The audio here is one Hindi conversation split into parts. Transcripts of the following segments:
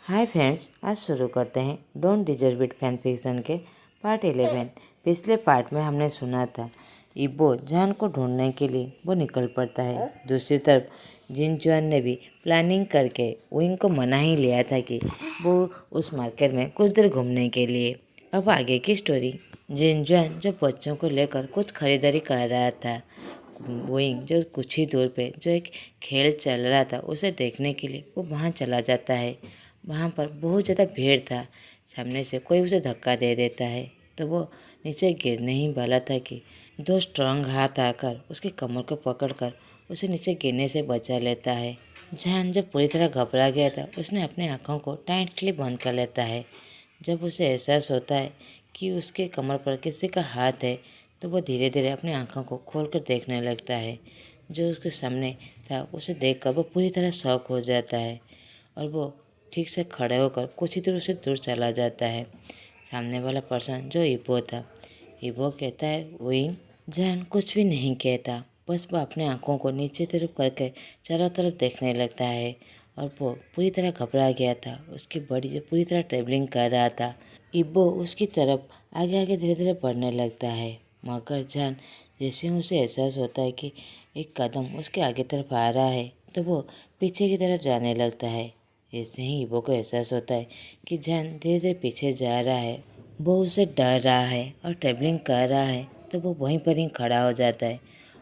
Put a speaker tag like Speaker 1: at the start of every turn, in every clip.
Speaker 1: हाय फ्रेंड्स, आज शुरू करते हैं don't deserve it fan fiction के पार्ट 11। पिछले पार्ट में हमने सुना था इबो जान को ढूंढने के लिए वो निकल पड़ता है। दूसरी तरफ जिन जुआन ने भी प्लानिंग करके विंग को मना ही लिया था कि वो उस मार्केट में कुछ देर घूमने के लिए। अब आगे की स्टोरी। जिन जुआन जो बच्चों को लेकर कुछ खरीदारी कर रहा था, विंग जो कुछ ही दूर पे जो एक खेल चल रहा था उसे देखने के लिए वो वहाँ चला जाता है। वहाँ पर बहुत ज़्यादा भीड़ था। सामने से कोई उसे धक्का दे देता है तो वो नीचे गिरने ही वाला था कि दो स्ट्रांग हाथ आकर उसकी कमर को पकड़कर उसे नीचे गिरने से बचा लेता है। जहान जो पूरी तरह घबरा गया था उसने अपनी आँखों को टाइटली बंद कर लेता है। जब उसे एहसास होता है कि उसके कमर पर किसी का हाथ है तो वो धीरे धीरे अपनी आँखों को खोलकर देखने लगता है। जो उसके सामने था उसे देखकर वो पूरी तरह शॉक हो जाता है और वो ठीक से खड़े होकर कुछ ही दूर उससे दूर चला जाता है। सामने वाला पर्सन जो इबो था, इबो कहता है विंग। जैन कुछ भी नहीं कहता, बस वो अपने आँखों को नीचे तरफ करके चारों तरफ देखने लगता है और वो पूरी तरह घबरा गया था। उसकी बॉडी जो पूरी तरह ट्रेवलिंग कर रहा था। इबो उसकी तरफ आगे आगे धीरे धीरे बढ़ने लगता है, मगर जैन जैसे ही उसे एहसास होता है कि एक कदम उसके आगे तरफ आ रहा है तो वो पीछे की तरफ जाने लगता है। ऐसे ही इबो को एहसास होता है कि जैन धीरे धीरे पीछे जा रहा है। वो उसे डर रहा है और ट्रेवलिंग कर रहा है तो वो वहीं पर ही खड़ा हो जाता है।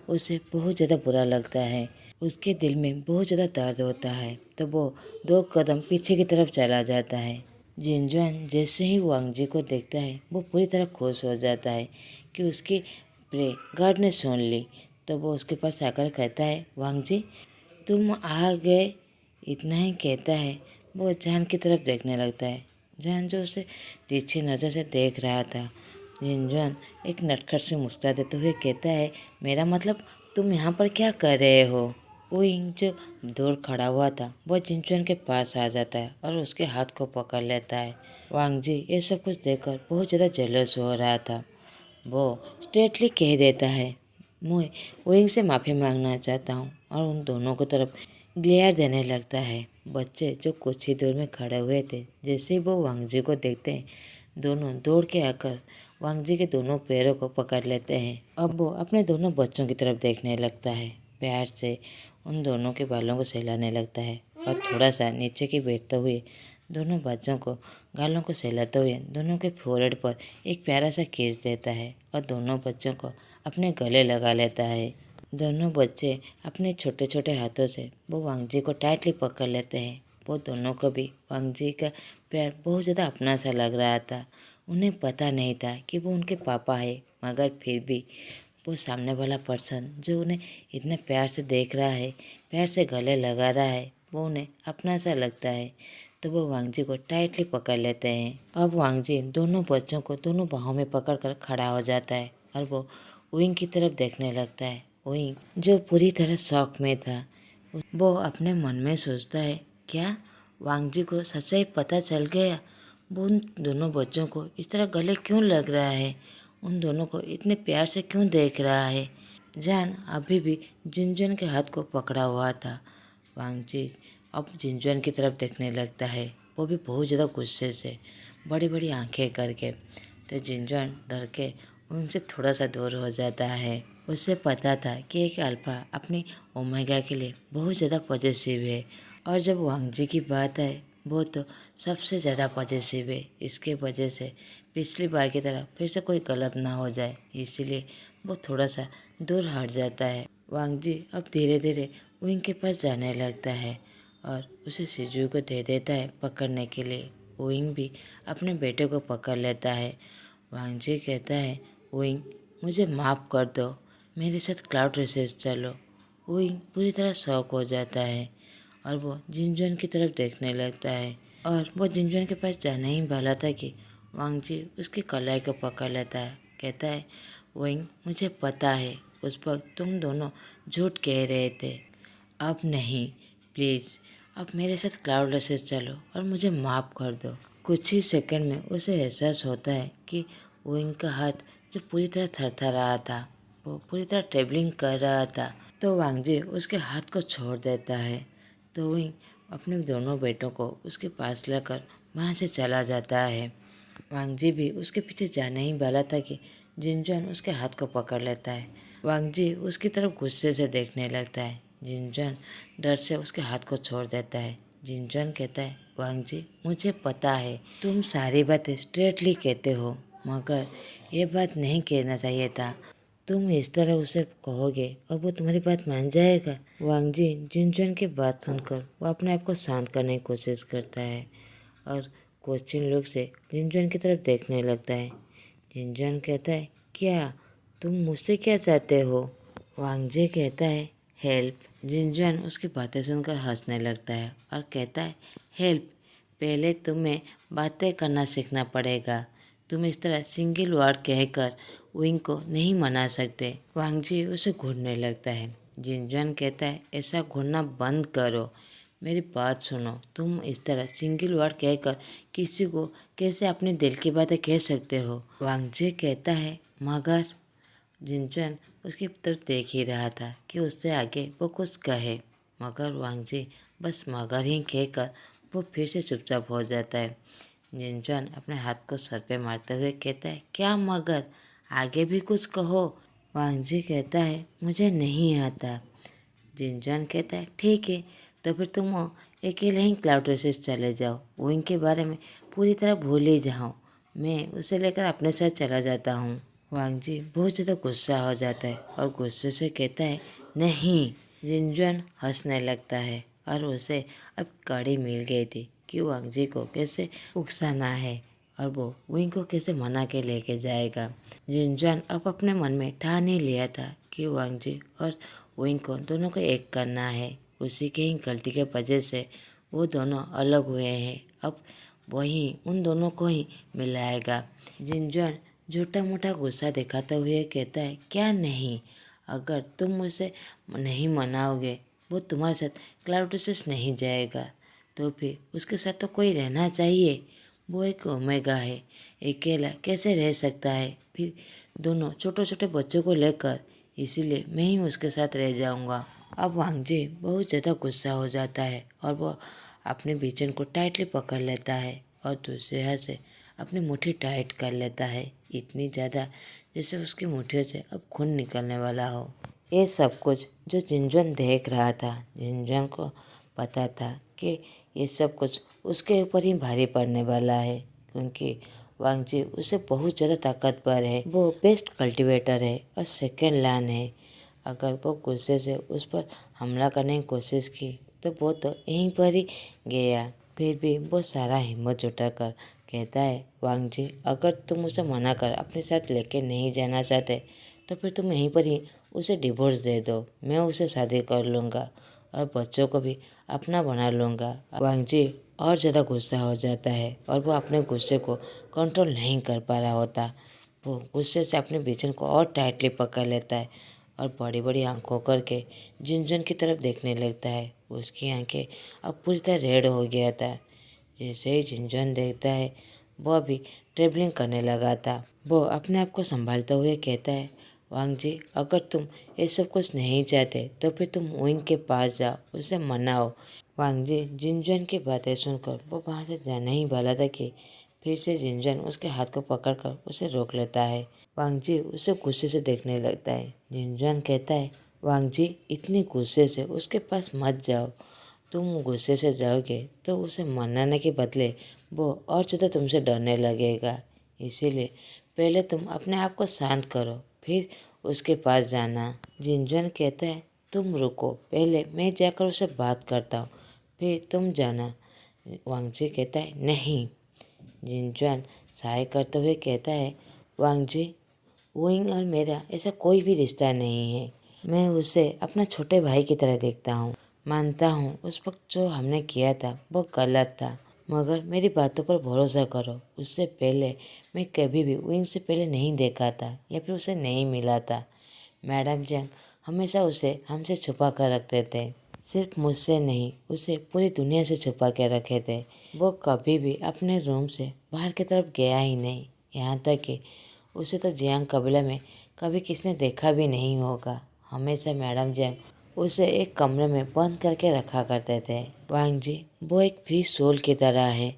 Speaker 1: उसे बहुत ज़्यादा बुरा लगता है, उसके दिल में बहुत ज़्यादा दर्द होता है तो वो दो कदम पीछे की तरफ चला जाता है। जिनजुआन जैसे ही वांग जी को देखता है वो पूरी तरह खुश हो जाता है कि उसकी प्रे गार्ड ने सुन ली। तो वो उसके पास आकर कहता है वांग जी तुम आ गए। इतना ही कहता है वो जहान की तरफ देखने लगता है। जहान जो उसे तिरछी नज़र से देख रहा था। जिनजुआन एक नटखट से मुस्कुरा देते हुए कहता है मेरा मतलब तुम यहाँ पर क्या कर रहे हो। विंग जो दूर खड़ा हुआ था वो जिनजुआन के पास आ जाता है और उसके हाथ को पकड़ लेता है। वांग जी ये सब कुछ देखकर बहुत ज़्यादा जेलस हो रहा था। वो स्ट्रेटली कह देता है मैं विंग से माफ़ी मांगना चाहता हूँ और उन दोनों को तरफ ग्लेयर देने लगता है। बच्चे जो कुछ ही दूर में खड़े हुए थे, जैसे ही वो वांग जी को देखते हैं दोनों दौड़ के आकर वांग जी के दोनों पैरों को पकड़ लेते हैं। अब वो अपने दोनों बच्चों की तरफ देखने लगता है, प्यार से उन दोनों के बालों को सहलाने लगता है और थोड़ा सा नीचे की बैठते हुए दोनों बच्चों को गालों को सहलाते हुए दोनों के फोrehead पर एक प्यारा सा किस देता है और दोनों बच्चों को अपने गले लगा लेता है। दोनों बच्चे अपने छोटे छोटे हाथों से वो वांग जी को टाइटली पकड़ लेते हैं। वो दोनों को भी वांग जी का प्यार बहुत ज़्यादा अपना सा लग रहा था। उन्हें पता नहीं था कि वो उनके पापा है, मगर फिर भी वो सामने वाला पर्सन जो उन्हें इतने प्यार से देख रहा है, प्यार से गले लगा रहा है, वो उन्हें अपना सा लगता है। तो वो वांग जी को टाइटली पकड़ लेते हैं। अब वांग जी दोनों बच्चों को दोनों बाहों में पकड़कर खड़ा हो जाता है और वो विंग की तरफ देखने लगता है। विंग जो पूरी तरह शॉक में था, वो अपने मन में सोचता है क्या वांग जी को सच्चाई पता चल गया। वो उन दोनों बच्चों को इस तरह गले क्यों लग रहा है, उन दोनों को इतने प्यार से क्यों देख रहा है। जान अभी भी जिनजुआन के हाथ को पकड़ा हुआ था। वांग जी अब जिनजुआन की तरफ देखने लगता है, वो भी बहुत ज़्यादा गुस्से से बड़ी बड़ी आंखें करके। तो जिनजुआन डर के उनसे थोड़ा सा दूर हो जाता है। उसे पता था कि एक अल्फा अपनी ओमेगा के लिए बहुत ज़्यादा पॉजिटिव है और जब वांग जी की बात है वो तो सबसे ज़्यादा पॉजिटिव है। इसके वजह से पिछली बार की तरह फिर से कोई गलत ना हो जाए, इसीलिए वो थोड़ा सा दूर हट जाता है। वांग जी अब धीरे धीरे विंग के पास जाने लगता है और उसे सिजू को दे देता है पकड़ने के लिए। विंग भी अपने बेटे को पकड़ लेता है। वांग जी कहता है विंग मुझे माफ़ कर दो, मेरे साथ क्लाउड रेसेस चलो। विंग पूरी तरह शॉक हो जाता है और वो जिनजुआन की तरफ देखने लगता है और वो जिनजुआन के पास जाने ही वाला था कि वांग जी उसकी कलाई को पकड़ लेता है। कहता है विंग मुझे पता है उस वक्त तुम दोनों झूठ कह रहे थे, अब नहीं, प्लीज़ अब मेरे साथ क्लाउड रेसेस चलो और मुझे माफ़ कर दो। कुछ ही सेकंड में उसे एहसास होता है कि विंग का हाथ जो पूरी तरह थरथरा रहा था, वो पूरी तरह ट्रेवलिंग कर रहा था। तो वांग जी उसके हाथ को छोड़ देता है। तो विंग अपने दोनों बेटों को उसके पास लाकर वहाँ से चला जाता है। वांग जी भी उसके पीछे जाने ही वाला था कि जिनजुआन उसके हाथ को पकड़ लेता है। वांग जी उसकी तरफ गुस्से से देखने लगता है। जिनजुआन डर से उसके हाथ को छोड़ देता है। जिनजुआन कहता है, वांग जी मुझे पता है तुम सारी बातें स्ट्रेटली कहते हो, मगर ये बात नहीं कहना चाहिए था। तुम इस तरह उसे कहोगे और वो तुम्हारी बात मान जाएगा। वांग जी जिनजुआन की बात सुनकर वो अपने आप को शांत करने की कोशिश करता है और क्वेश्चन लुक से जिनजुआन की तरफ देखने लगता है। जिनजुआन कहता है, क्या तुम मुझसे क्या चाहते हो? वांग जी कहता है, हेल्प। जिनजुआन उसकी बातें सुनकर हंसने लगता है और कहता है, हेल्प? पहले तुम्हें बातें करना सीखना पड़ेगा। तुम इस तरह सिंगल वर्ड कहकर विंग को नहीं मना सकते। वांग जी उसे घूरने लगता है। जिनजुआन कहता है, ऐसा घूरना बंद करो, मेरी बात सुनो। तुम इस तरह सिंगल वर्ड कहकर किसी को कैसे अपने दिल की बातें कह सकते हो? वांग जी कहता है, मगर। जिनजुआन उसकी तरफ देख ही रहा था कि उससे आगे वो कुछ कहे, मगर वांग जी बस मगर ही कहकर वो फिर से चुपचाप हो जाता है। जिनजुआन अपने हाथ को सर पे मारते हुए कहता है, क्या मगर? आगे भी कुछ कहो। वांग जी कहता है, मुझे नहीं आता। जिनजुआन कहता है, ठीक है, तो फिर तुम अकेले ही क्लाउड रेसेस चले जाओ। विंग के बारे में पूरी तरह भूल ही जाओ। मैं उसे लेकर अपने साथ चला जाता हूँ। वांग जी बहुत ज़्यादा गुस्सा हो जाता है और गुस्से से कहता है, नहीं। जिनजुआन हंसने लगता है और उसे अब कड़ी मिल गई थी कि वांग जी को कैसे उकसाना है और वो विंग को कैसे मना के लेके जाएगा। जिनजुआन अब अपने मन में ठान ही लिया था कि वांग जी और विंग को दोनों को एक करना है। उसी के ही गलती के वजह से वो दोनों अलग हुए हैं। अब वही उन दोनों को ही मिलाएगा। जिनजुआन झूठा मूठा गुस्सा दिखाते हुए कहता है, क्या नहीं? अगर तुम मुझसे नहीं मनाओगे, वो तुम्हारे साथ क्लाउड रेसेस नहीं जाएगा, तो फिर उसके साथ तो कोई रहना चाहिए। वो एक ओमेगा है, अकेला कैसे रह सकता है? फिर दोनों छोटे छोटे बच्चों को लेकर, इसीलिए मैं ही उसके साथ रह जाऊंगा। अब वांग जी बहुत ज़्यादा गुस्सा हो जाता है और वो अपने बीचन को टाइटली पकड़ लेता है और दूसरे हाथ से अपनी मुट्ठी टाइट कर लेता है, इतनी ज़्यादा जैसे उसकी मुट्ठियों से अब खून निकलने वाला हो। ये सब कुछ जो जिनजुआन देख रहा था, जिनजुआन को पता था कि ये सब कुछ उसके ऊपर ही भारी पड़ने वाला है, क्योंकि वांग जी उसे बहुत ज़्यादा ताकतवर है। वो बेस्ट कल्टीवेटर है और सेकेंड लैन है। अगर वो गुस्से से उस पर हमला करने की कोशिश की तो वो तो यहीं पर ही गया। फिर भी वो सारा हिम्मत जुटाकर कहता है, वांग जी अगर तुम उसे मना कर अपने साथ लेके नहीं जाना चाहते तो फिर तुम यहीं पर ही उसे डिवोर्स दे दो। मैं उसे शादी कर लूँगा और बच्चों को भी अपना बना लूँगा। वांग जी और ज़्यादा गुस्सा हो जाता है और वो अपने गुस्से को कंट्रोल नहीं कर पा रहा होता। वो गुस्से से अपने बेचन को और टाइटली पकड़ लेता है और बड़ी बड़ी आंखों करके जिनजुआन की तरफ देखने लगता है। उसकी आंखें अब पूरी तरह रेड हो गया था। जैसे ही जिनजुआन देखता है वो अभी ट्रेवलिंग करने लगा था। वो अपने आप को संभालते हुए कहता है, वांग जी अगर तुम ये सब कुछ नहीं चाहते तो फिर तुम विंग के पास जाओ, उसे मनाओ। वांग जी जिनजुआन की बातें सुनकर वो वहाँ से जाने ही वाला था कि फिर से जिनजुआन उसके हाथ को पकड़कर उसे रोक लेता है। वांग जी उसे गुस्से से देखने लगता है। जिनजुआन कहता है, वांग जी इतनी गुस्से से उसके पास मत जाओ। तुम गुस्से से जाओगे तो उसे मनाने के बदले वो और ज़्यादा तुमसे डरने लगेगा। इसीलिए पहले तुम अपने आप को शांत करो, फिर उसके पास जाना। जिनजुआन कहता है, तुम रुको, पहले मैं जाकर उससे बात करता हूँ, फिर तुम जाना। वांग जी कहता है, नहीं। जिनजुआन सहाय करते हुए कहता है, वांग जी विंग और मेरा ऐसा कोई भी रिश्ता नहीं है। मैं उसे अपना छोटे भाई की तरह देखता हूँ। मानता हूँ उस वक्त जो हमने किया था वो गलत था, मगर मेरी बातों पर भरोसा करो। उससे पहले मैं कभी भी विंग से पहले नहीं देखा था या फिर उसे नहीं मिला था। मैडम जंग हमेशा उसे हमसे छुपा कर रखते थे। सिर्फ मुझसे नहीं, उसे पूरी दुनिया से छुपा के रखे थे। वो कभी भी अपने रूम से बाहर की तरफ गया ही नहीं। यहाँ तक कि उसे तो जियांग कबीले में कभी किसी ने देखा भी नहीं होगा। हमेशा मैडम जैंग उसे एक कमरे में बंद करके रखा करते थे। वांग जी, वो एक फ्री सोल की तरह है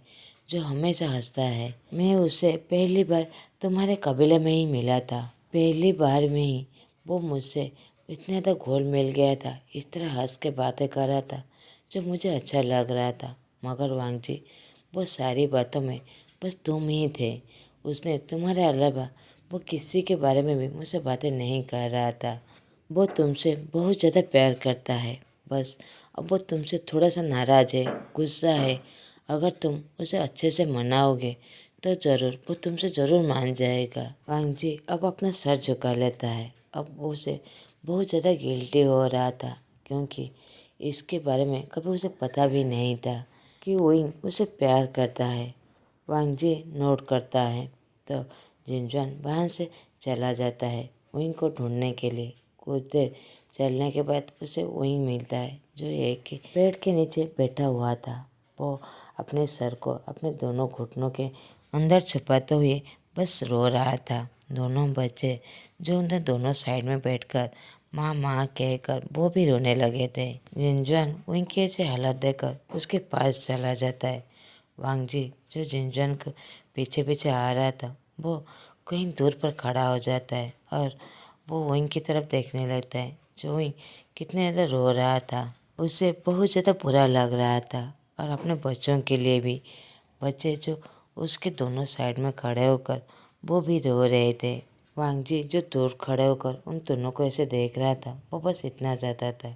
Speaker 1: जो हमेशा हंसता है। मैं उससे पहली बार तुम्हारे कबीले में ही मिला था। पहली बार में ही वो मुझसे इतना ज़्यादा घुल मिल गया था, इस तरह हंस के बातें कर रहा था जो मुझे अच्छा लग रहा था। मगर वांग जी, वो सारी बातों में बस तुम ही थे। उसने तुम्हारे अलावा वो किसी के बारे में भी मुझसे बातें नहीं कर रहा था। वो तुमसे बहुत ज़्यादा प्यार करता है, बस अब वो तुमसे थोड़ा सा नाराज़ है, गुस्सा है। अगर तुम उसे अच्छे से मनाओगे तो ज़रूर वो तुमसे ज़रूर मान जाएगा। वांग जी अब अपना सर झुका लेता है। अब वो उसे बहुत ज़्यादा गिल्टी हो रहा था, क्योंकि इसके बारे में कभी उसे पता भी नहीं था कि विंग उसे प्यार करता है। वांग जी नोट करता है तो जिनजुआन वहाँ से चला जाता है विंग को ढूंढने के लिए। कुछ देर चलने के बाद उसे विंग मिलता है जो एक ही पेड़ के नीचे बैठा हुआ था। वो अपने सर को अपने दोनों घुटनों के अंदर छुपाते हुए बस रो रहा था। दोनों बच्चे जो उनके दोनों साइड में बैठकर माँ माँ कहकर वो भी रोने लगे थे। जिनजुआन विंग की ऐसी हालत देखकर उसके पास चला जाता है। वांग जी जो जिनजुआन के पीछे पीछे आ रहा था वो कहीं दूर पर खड़ा हो जाता है और वो विंग की तरफ देखने लगता है जो विंग कितने ज़्यादा रो रहा था। उसे बहुत ज़्यादा बुरा लग रहा था और अपने बच्चों के लिए भी। बच्चे जो उसके दोनों साइड में खड़े होकर वो भी रो रहे थे। वांग जी जो दूर खड़े होकर उन दोनों को ऐसे देख रहा था वो बस इतना चाहता था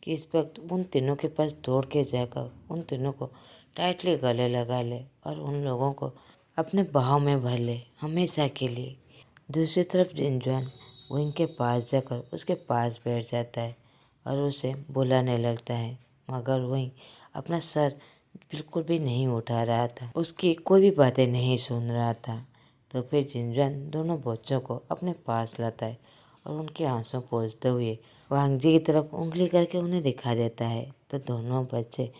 Speaker 1: कि इस वक्त उन तीनों के पास दौड़ के जाकर उन तीनों को टाइटली गले लगा ले और उन लोगों को अपने बाहों में भर ले हमेशा के लिए। दूसरी तरफ जिनजुआन विंग के पास जाकर उसके पास बैठ जाता है और उसे बुलाने लगता है, मगर विंग अपना सर बिल्कुल भी नहीं उठा रहा था, उसकी कोई भी बातें नहीं सुन रहा था। तो फिर जिनजुआन दोनों बच्चों को अपने पास लाता है और उनके आंसू पोंछते हुए वांग जी की तरफ उंगली करके उन्हें दिखा देता है। तो दोनों बच्चे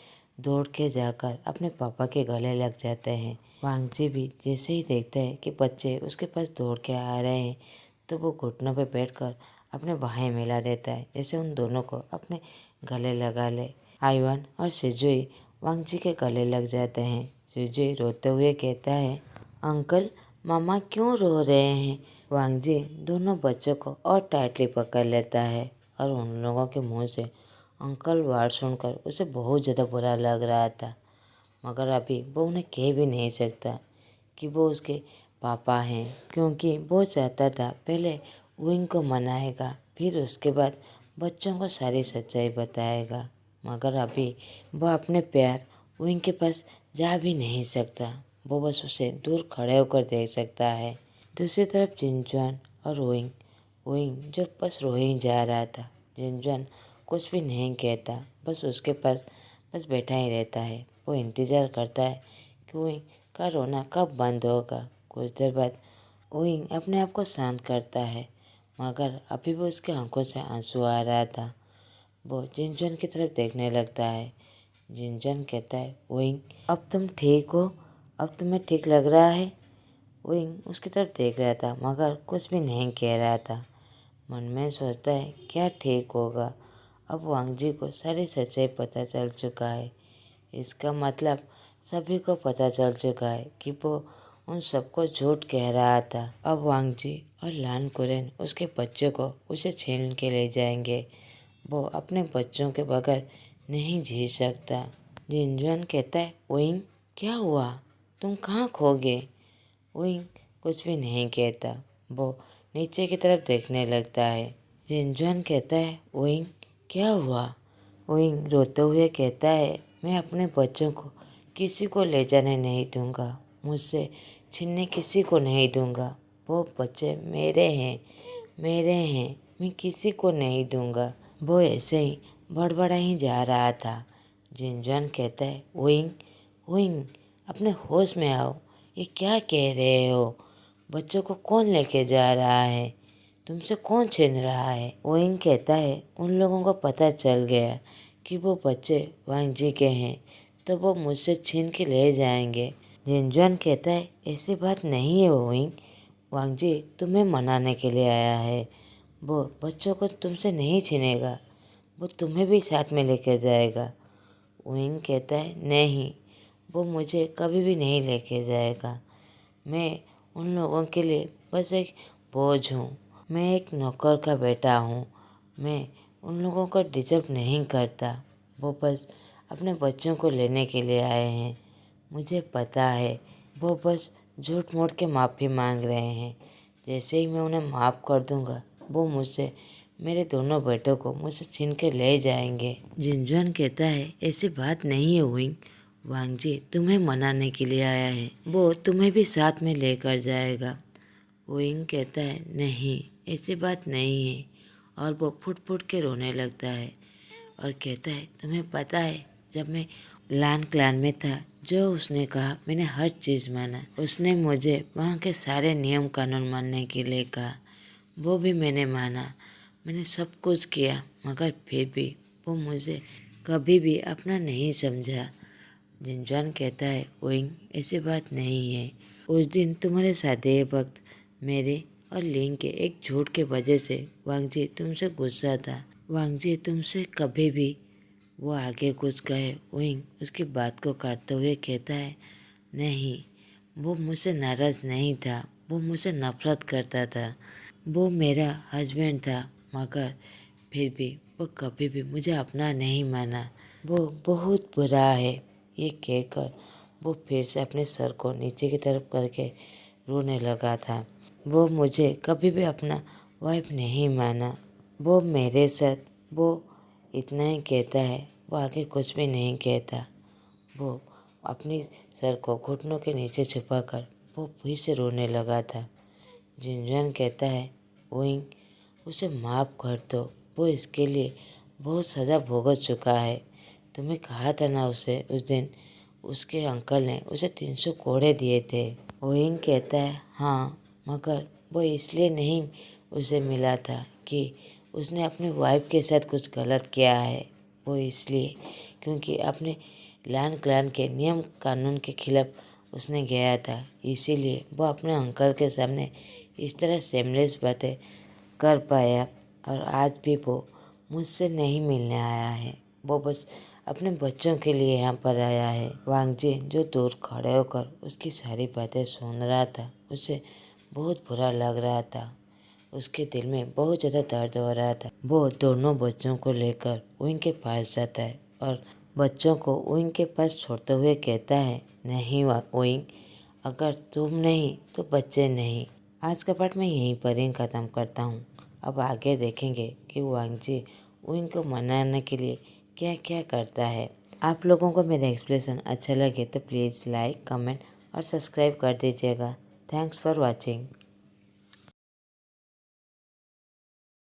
Speaker 1: दौड़ के जाकर अपने पापा के गले लग जाते हैं। वांग जी भी जैसे ही देखते हैं कि बच्चे उसके पास दौड़ के आ रहे हैं तो वो घुटनों पर बैठकर अपने बाहें मिला देता है, जैसे उन दोनों को अपने गले लगा ले। आइवान और सिजुई वांग जी के गले लग जाते हैं। सिजुई रोते हुए कहता है, अंकल मामा क्यों रो रहे हैं? वांग जी दोनों बच्चों को और टाइटली पकड़ लेता है और उन लोगों के मुंह से अंकल वर्ड सुनकर उसे बहुत ज़्यादा बुरा लग रहा था, मगर अभी वो उन्हें कह भी नहीं सकता कि वो उसके पापा हैं, क्योंकि वो चाहता था पहले विंग को मनाएगा फिर उसके बाद बच्चों को सारी सच्चाई बताएगा। मगर अभी वह अपने प्यार विंग के पास जा भी नहीं सकता, वो बस उसे दूर खड़े होकर देख सकता है। दूसरी तरफ जिनजुआन और विंग जो बस रो ही जा रहा था। जिनजुआन कुछ भी नहीं कहता, बस उसके पास बस बैठा ही रहता है। वो इंतज़ार करता है कि विंग का रोना कब बंद होगा। कुछ देर बाद विंग अपने आप को शांत करता है, मगर अभी भी उसकी आंखों से आंसू आ रहा था। वो जिनजुआन की तरफ देखने लगता है। जिनजुआन कहता है, विंग अब तुम ठीक हो? अब तुम्हें ठीक लग रहा है? विंग उसकी तरफ देख रहा था मगर कुछ भी नहीं कह रहा था। मन में सोचता है क्या ठीक होगा, अब वांग जी को सारी सच्चाई पता चल चुका है। इसका मतलब सभी को पता चल चुका है कि वो उन सबको झूठ कह रहा था। अब वांग जी और लान कुरेन उसके बच्चों को उसे छीन के ले जाएंगे। वो अपने बच्चों के बगैर नहीं जी सकता। जिनजुआन कहता है, विंग क्या हुआ, तुम कहाँ खो गए? विंग कुछ भी नहीं कहता, वो नीचे की तरफ देखने लगता है। जिनजुआन कहता है, विंग क्या हुआ? विंग रोते हुए कहता है, मैं अपने बच्चों को किसी को ले जाने नहीं दूंगा, मुझसे छीनने किसी को नहीं दूंगा। वो बच्चे मेरे हैं, मेरे हैं, मैं किसी को नहीं दूंगा। वो ऐसे ही बड़बड़ा ही जा रहा था। जिनजुआन कहता है, विंग अपने होश में आओ, ये क्या कह रहे हो? बच्चों को कौन लेके जा रहा है? तुमसे कौन छीन रहा है? विंग कहता है, उन लोगों को पता चल गया कि वो बच्चे वांग जी के हैं तो वो मुझसे छीन के ले जाएंगे। जिनजुआन कहता है, ऐसी बात नहीं है विंग, वांग जी तुम्हें मनाने के लिए आया है। वो बच्चों को तुमसे नहीं छीनेगा, वो तुम्हें भी साथ में लेकर जाएगा। विंग कहता है नहीं, वो मुझे कभी भी नहीं लेके जाएगा। मैं उन लोगों के लिए बस एक बोझ हूँ। मैं एक नौकर का बेटा हूँ। मैं उन लोगों को डिजर्व नहीं करता। वो बस अपने बच्चों को लेने के लिए आए हैं। मुझे पता है वो बस झूठ मूठ के माफ़ी मांग रहे हैं। जैसे ही मैं उन्हें माफ़ कर दूंगा वो मुझसे मेरे दोनों बेटों को मुझसे छीन के ले जाएंगे। जिनजुआन कहता है ऐसी बात नहीं है विंग, वांग जी तुम्हें मनाने के लिए आया है, वो तुम्हें भी साथ में लेकर जाएगा। विंग कहता है नहीं ऐसी बात नहीं है, और वो फुट फुट के रोने लगता है और कहता है तुम्हें पता है जब मैं लान क्लान में था जो उसने कहा मैंने हर चीज़ माना। उसने मुझे वहाँ के सारे नियम कानून मानने के लिए कहा, वो भी मैंने माना। मैंने सब कुछ किया मगर फिर भी वो मुझे कभी भी अपना नहीं समझा। जिनजुआन कहता है विंग ऐसी बात नहीं है। उस दिन तुम्हारे शादी के वक्त मेरे और लिंग के एक झूठ के वजह से वांग जी तुमसे गुस्सा था। वांग जी तुमसे कभी भी, वो आगे घुस गए। विंग उसकी बात को काटते हुए कहता है नहीं, वो मुझसे नाराज़ नहीं था, वो मुझसे नफरत करता था। वो मेरा हस्बैंड था मगर फिर भी वो कभी भी मुझे अपना नहीं माना। वो बहुत बुरा है। ये कहकर वो फिर से अपने सर को नीचे की तरफ करके रोने लगा था। वो मुझे कभी भी अपना वाइफ नहीं माना। वो मेरे साथ, वो इतना ही कहता है, वो आगे कुछ भी नहीं कहता। वो अपनी सर को घुटनों के नीचे छुपाकर वो फिर से रोने लगा था। जिनजुआन कहता है विंग उसे माफ़ कर दो, वो इसके लिए बहुत सज़ा भुगत चुका है। तुम्हें कहा था ना उसे उस दिन उसके अंकल ने उसे 300 कोड़े दिए थे। विंग कहता है हाँ, मगर वो इसलिए नहीं उसे मिला था कि उसने अपनी वाइफ के साथ कुछ गलत किया है। वो इसलिए क्योंकि अपने लान क्लान के नियम कानून के खिलाफ उसने गया था, इसीलिए वो अपने अंकल के सामने इस तरह सेमलेस बातें कर पाया। और आज भी वो मुझसे नहीं मिलने आया है, वो बस अपने बच्चों के लिए यहाँ पर आया है। वांग जी जो दूर खड़े होकर उसकी सारी बातें सुन रहा था, उसे बहुत बुरा लग रहा था। उसके दिल में बहुत ज़्यादा दर्द हो रहा था। वो दोनों बच्चों को लेकर विंग के पास जाता है और बच्चों को विंग के पास छोड़ते हुए कहता है नहीं विंग, अगर तुम नहीं तो बच्चे नहीं। आज का पार्ट मैं यहीं पर ही ख़त्म करता हूँ। अब आगे देखेंगे कि वांग जी विंग को मनाने के लिए क्या क्या करता है। आप लोगों को मेरा एक्सप्लेनेशन अच्छा लगे तो प्लीज़ लाइक, कमेंट और सब्सक्राइब कर दीजिएगा। Thanks for watching.